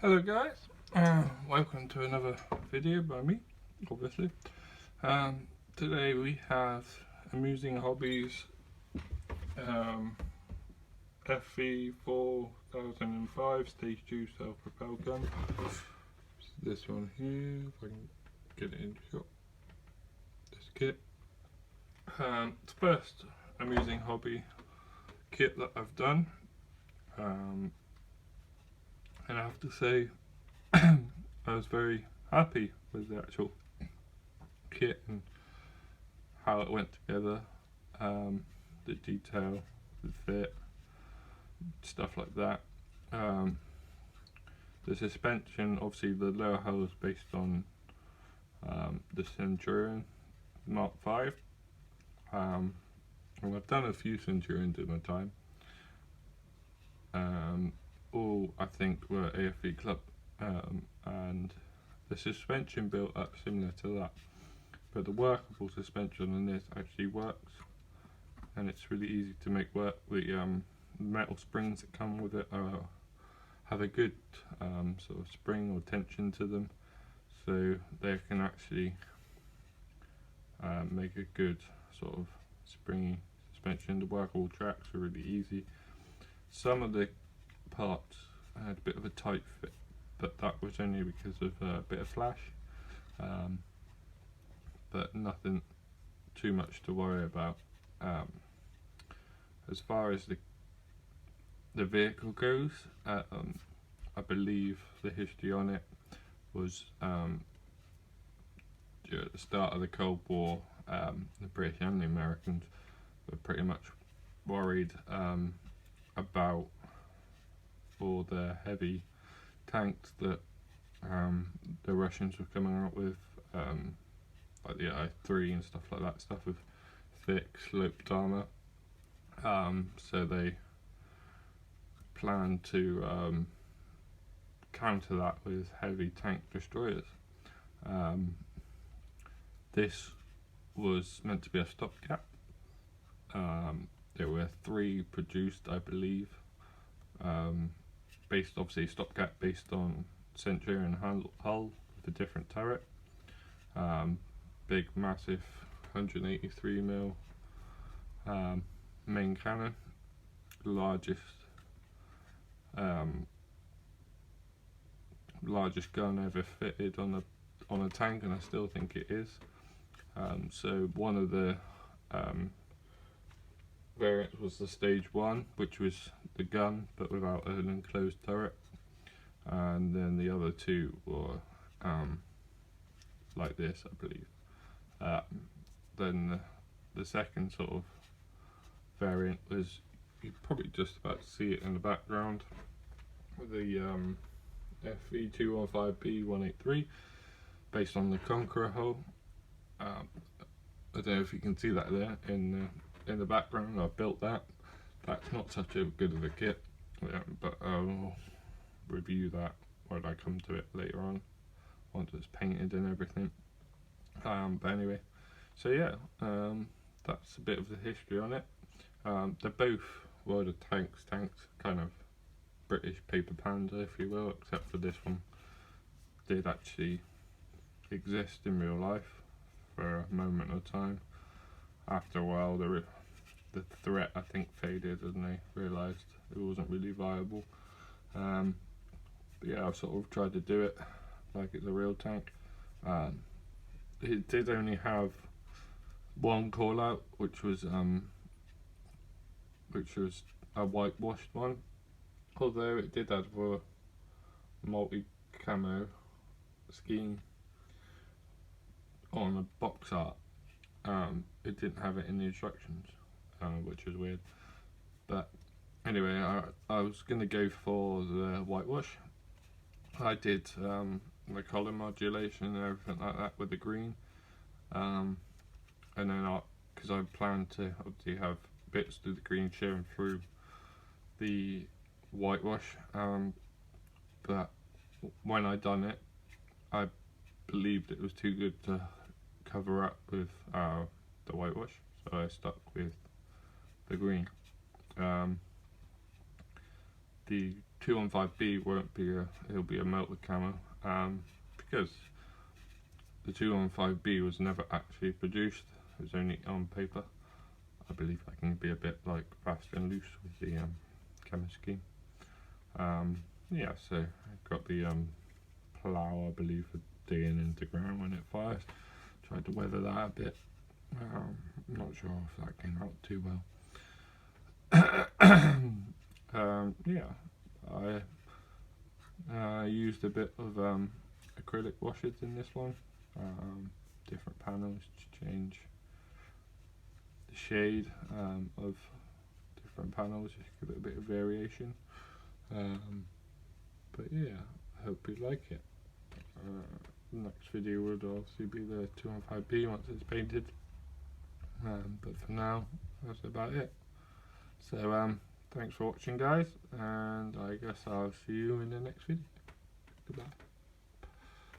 Hello guys, welcome to another video by me, obviously. Today we have Amusing Hobbies fv4005 Stage 2 self-propelled gun. This one here, if I can get it in shot. This kit. It's the first Amusing Hobby kit that I've done. And I have to say I was very happy with the actual kit and how it went together, the detail, the fit, stuff like that. The suspension, obviously the lower hull is based on the Centurion Mark 5, and I've done a few Centurions in my time. All I think were AFV Club, and the suspension built up similar to that, but the workable suspension on this actually works, and it's really easy to make work. The metal springs that come with it have a good sort of spring or tension to them, so they can actually make a good sort of springy suspension. The workable tracks are really easy. Some of the parts had a bit of a tight fit, but that was only because of a bit of flash, but nothing too much to worry about. As far as the vehicle goes, I believe the history on it was at the start of the Cold War, the British and the Americans were pretty much worried about all the heavy tanks that the Russians were coming out with, like the I-3 and stuff like that, stuff with thick sloped armour. So they planned to counter that with heavy tank destroyers. This was meant to be a stopgap. There were 3 produced, I believe, based, obviously stopgap based on Centurion hull with a different turret, big massive 183mm main cannon, largest gun ever fitted on a tank, and I still think it is. So one of the variants was the Stage 1, which was the gun but without an enclosed turret, and then the other 2 were like this, I believe. Then the second sort of variant was, you're probably just about to see it in the background, with the fv4005B183 based on the Conqueror hull. I don't know if you can see that there in the background. I built that. That's not such a good of a kit, but I'll review that when I come to it later on, once it's painted and everything. But anyway, so yeah, that's a bit of the history on it. They're both World of Tanks, kind of British paper panda, if you will, except for this one did actually exist in real life for a moment of time. After a while, the threat, I think, faded, and they realised it wasn't really viable. But yeah, I've sort of tried to do it like it's a real tank. It did only have one call out, which was a whitewashed one, although it did have a multi-camo scheme on the box art. It didn't have it in the instructions, which was weird. But anyway, I was going to go for the whitewash. I did the colour modulation and everything like that with the green, and then because I planned to obviously have bits of the green showing through the whitewash, but when I done it, I believed it was too good to cover up with the whitewash, so I stuck with the green. The 215B won't be it'll be a melted camo, because the 215B was never actually produced. It was only on paper. I believe that can be a bit like fast and loose with the camo scheme. Yeah, so I got the plough, I believe, for digging into ground when it fires. Tried to weather that a bit. I'm not sure if that came out too well. Yeah, I used a bit of acrylic washes in this one. Different panels to change the shade of different panels, just give it a bit of variation. But yeah, I hope you like it. Next video would obviously be the 215B once it's painted. But for now, that's about it. So thanks for watching, guys, and I guess I'll see you in the next video. Goodbye.